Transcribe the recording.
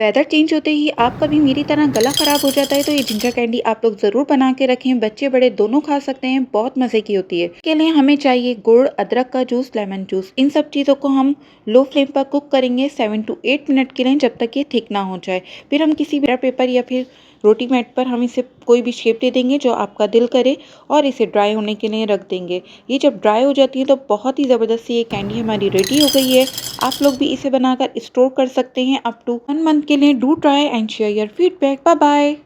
Weather change होते ही आपका भी मेरी तरह गला खराब हो जाता है तो ये जिंजर कैंडी आप लोग ज़रूर बना के रखें। बच्चे बड़े दोनों खा सकते हैं, बहुत मज़े की होती है। इसके लिए हमें चाहिए गुड़, अदरक का जूस, लेमन जूस। इन सब चीज़ों को हम लो फ्लेम पर कुक करेंगे 7 to 8 मिनट के लिए, जब तक ये थिक ना हो जाए। फिर हम किसी बटर पेपर या फिर रोटी मैट पर हम इसे कोई भी शेप दे देंगे जो आपका दिल करे, और इसे ड्राई होने के लिए रख देंगे। ये जब ड्राई हो जाती है तो बहुत ही ज़बरदस्त सी ये कैंडी हमारी रेडी हो गई है। आप लोग भी इसे बनाकर स्टोर कर सकते हैं अप टू 1 मंथ के लिए। Do try and share your feedback. Bye bye.